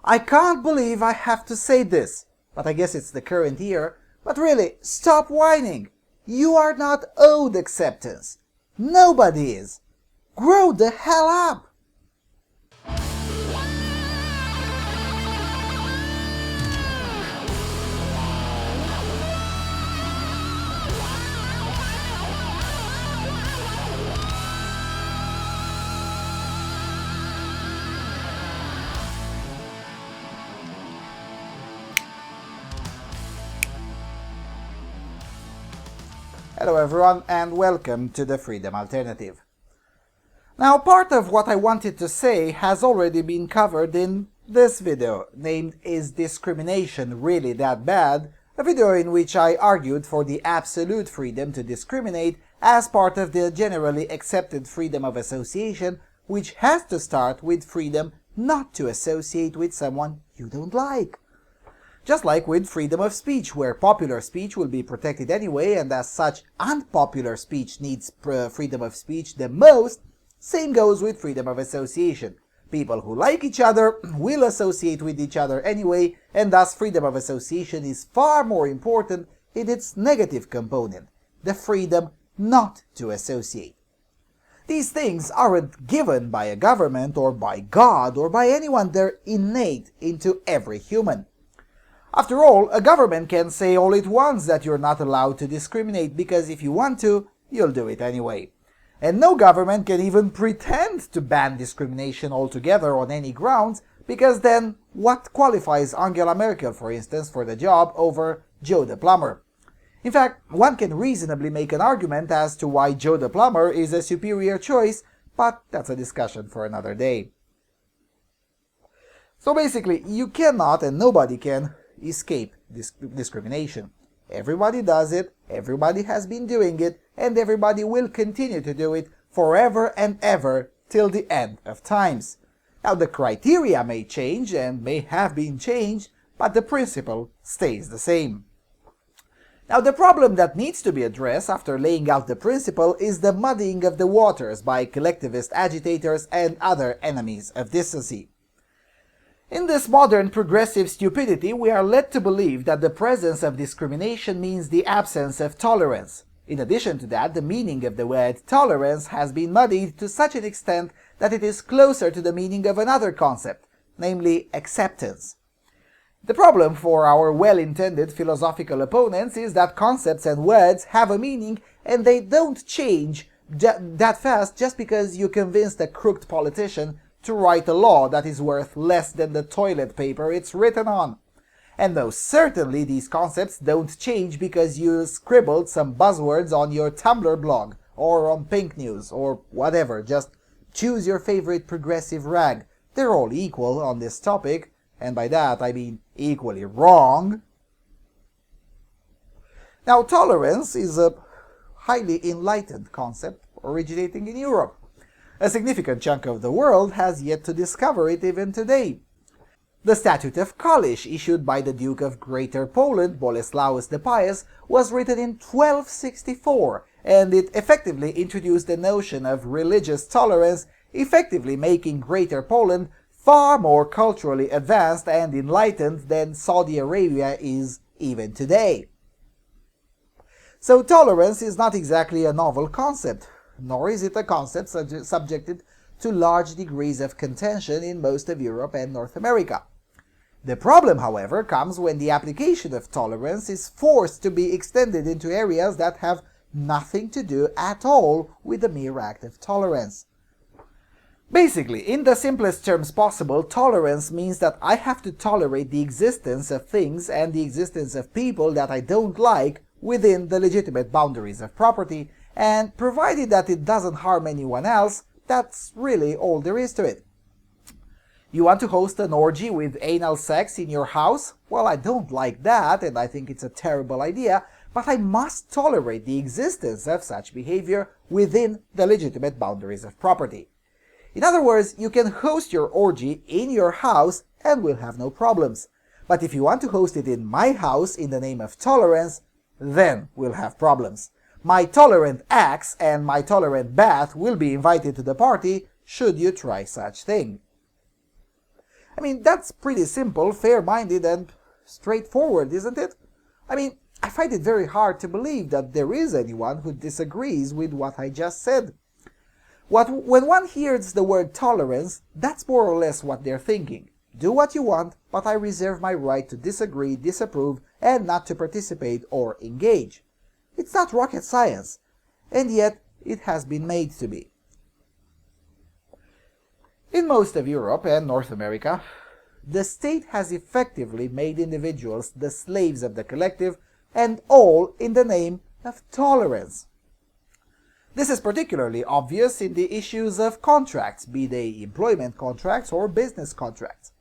I can't believe I have to say this, but I guess it's the current year. But really, stop whining. You are not owed acceptance. Nobody is. Grow the hell up! Hello everyone and welcome to the Freedom Alternative. Now, part of what I wanted to say has already been covered in this video, named Is Discrimination Really That Bad? A video in which I argued for the absolute freedom to discriminate as part of the generally accepted freedom of association, which has to start with freedom not to associate with someone you don't like. Just like with freedom of speech, where popular speech will be protected anyway, and as such, unpopular speech needs freedom of speech the most, same goes with freedom of association. People who like each other will associate with each other anyway, and thus freedom of association is far more important in its negative component, the freedom not to associate. These things aren't given by a government or by God or by anyone, they're innate into every human. After all, a government can say all it wants that you're not allowed to discriminate, because if you want to, you'll do it anyway. And no government can even pretend to ban discrimination altogether on any grounds, because then what qualifies Angela Merkel, for instance, for the job over Joe the plumber? In fact, one can reasonably make an argument as to why Joe the plumber is a superior choice, but that's a discussion for another day. So basically, you cannot and nobody can escape discrimination. Everybody does it, everybody has been doing it, and everybody will continue to do it forever and ever till the end of times. Now, the criteria may change and may have been changed, but the principle stays the same. Now, the problem that needs to be addressed after laying out the principle is the muddying of the waters by collectivist agitators and other enemies of decency. In this modern progressive stupidity, we are led to believe that the presence of discrimination means the absence of tolerance. In addition to that, the meaning of the word tolerance has been muddied to such an extent that it is closer to the meaning of another concept, namely acceptance. The problem for our well-intended philosophical opponents is that concepts and words have a meaning and they don't change that fast just because you convinced a crooked politician to write a law that is worth less than the toilet paper it's written on. And no, certainly these concepts don't change because you scribbled some buzzwords on your Tumblr blog, or on Pink News, or whatever. Just choose your favorite progressive rag. They're all equal on this topic, and by that I mean equally wrong. Now, tolerance is a highly enlightened concept originating in Europe. A significant chunk of the world has yet to discover it even today. The Statute of Kalisz, issued by the Duke of Greater Poland, Boleslaus the Pious, was written in 1264, and it effectively introduced the notion of religious tolerance, effectively making Greater Poland far more culturally advanced and enlightened than Saudi Arabia is even today. So tolerance is not exactly a novel concept, nor is it a concept subjected to large degrees of contention in most of Europe and North America. The problem, however, comes when the application of tolerance is forced to be extended into areas that have nothing to do at all with the mere act of tolerance. Basically, in the simplest terms possible, tolerance means that I have to tolerate the existence of things and the existence of people that I don't like within the legitimate boundaries of property, and provided that it doesn't harm anyone else, that's really all there is to it. You want to host an orgy with anal sex in your house? Well, I don't like that, and I think it's a terrible idea, but I must tolerate the existence of such behavior within the legitimate boundaries of property. In other words, you can host your orgy in your house and we'll have no problems. But if you want to host it in my house in the name of tolerance, then we'll have problems. My tolerant axe and my tolerant bat will be invited to the party should you try such thing. I mean, that's pretty simple, fair-minded, and straightforward, isn't it? I mean, I find it very hard to believe that there is anyone who disagrees with what I just said. When one hears the word tolerance, that's more or less what they're thinking. Do what you want, but I reserve my right to disagree, disapprove, and not to participate or engage. It's not rocket science, and yet it has been made to be. In most of Europe and North America, the state has effectively made individuals the slaves of the collective, and all in the name of tolerance. This is particularly obvious in the issues of contracts, be they employment contracts or business contracts.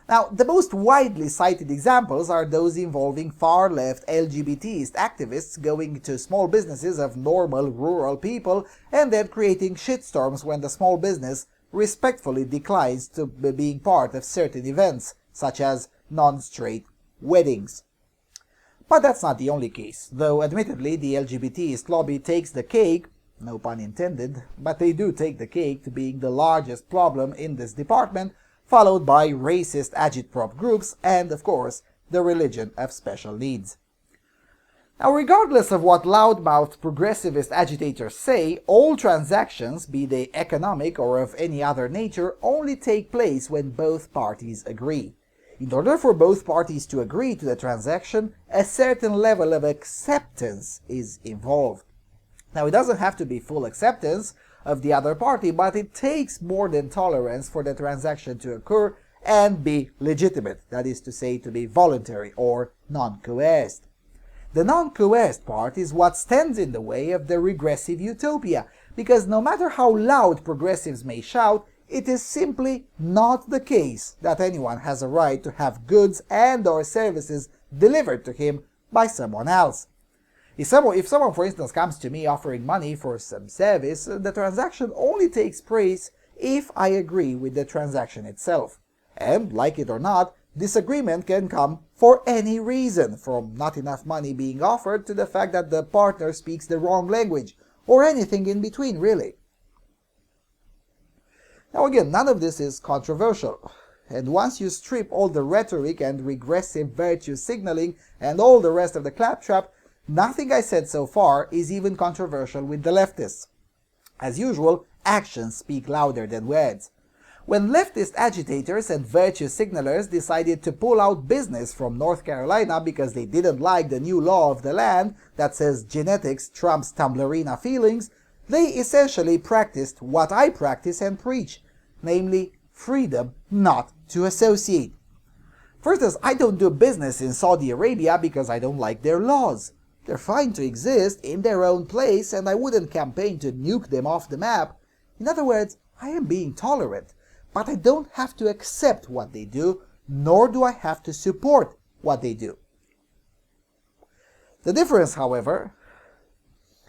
Now, the most widely cited examples are those involving far-left LGBTist activists going to small businesses of normal rural people and then creating shitstorms when the small business respectfully declines to being part of certain events, such as non-straight weddings. But that's not the only case, though admittedly the LGBTist lobby takes the cake, no pun intended, but they do take the cake to being the largest problem in this department, followed by racist agitprop groups and, of course, the religion of special needs. Now, regardless of what loudmouthed progressivist agitators say, all transactions, be they economic or of any other nature, only take place when both parties agree. In order for both parties to agree to the transaction, a certain level of acceptance is involved. Now, it doesn't have to be full acceptance of the other party, but it takes more than tolerance for the transaction to occur and be legitimate, that is to say, to be voluntary or non-coerced. The non-coerced part is what stands in the way of the regressive utopia, because no matter how loud progressives may shout, it is simply not the case that anyone has a right to have goods and/or services delivered to him by someone else. If someone, for instance, comes to me offering money for some service, the transaction only takes place if I agree with the transaction itself. And, like it or not, disagreement can come for any reason, from not enough money being offered to the fact that the partner speaks the wrong language, or anything in between, really. Now again, none of this is controversial, and once you strip all the rhetoric and regressive virtue signaling and all the rest of the claptrap, nothing I said so far is even controversial with the leftists. As usual, actions speak louder than words. When leftist agitators and virtue signalers decided to pull out business from North Carolina because they didn't like the new law of the land that says genetics trumps Tumblerina feelings, they essentially practiced what I practice and preach, namely freedom not to associate. For instance, I don't do business in Saudi Arabia because I don't like their laws. They're fine to exist in their own place, and I wouldn't campaign to nuke them off the map. In other words, I am being tolerant, but I don't have to accept what they do, nor do I have to support what they do. The difference, however,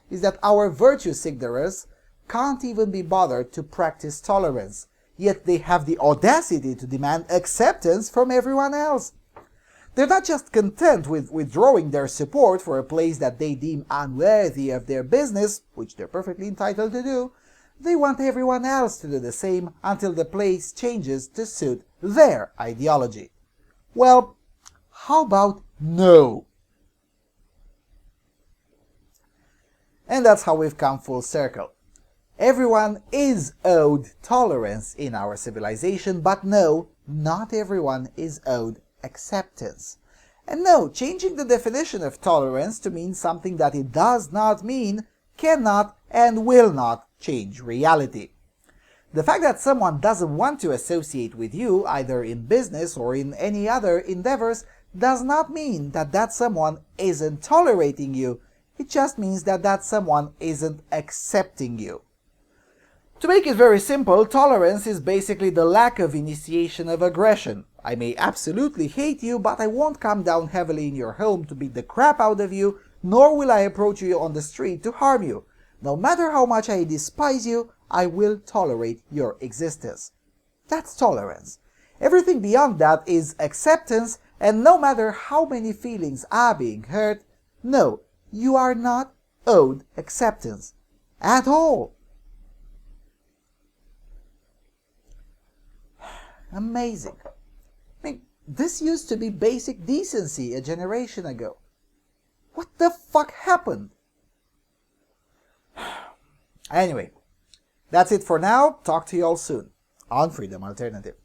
is that our virtue signalers can't even be bothered to practice tolerance, yet they have the audacity to demand acceptance from everyone else. They're not just content with withdrawing their support for a place that they deem unworthy of their business, which they're perfectly entitled to do. They want everyone else to do the same until the place changes to suit their ideology. Well, how about no? And that's how we've come full circle. Everyone is owed tolerance in our civilization, but no, not everyone is owed acceptance. And no, changing the definition of tolerance to mean something that it does not mean cannot and will not change reality. The fact that someone doesn't want to associate with you, either in business or in any other endeavors, does not mean that that someone isn't tolerating you. It just means that that someone isn't accepting you. To make it very simple, tolerance is basically the lack of initiation of aggression. I may absolutely hate you, but I won't come down heavily in your home to beat the crap out of you, nor will I approach you on the street to harm you. No matter how much I despise you, I will tolerate your existence. That's tolerance. Everything beyond that is acceptance, and no matter how many feelings are being hurt, no, you are not owed acceptance. At all. Amazing. This used to be basic decency a generation ago. What the fuck happened? Anyway, that's it for now. Talk to you all soon on Freedom Alternative.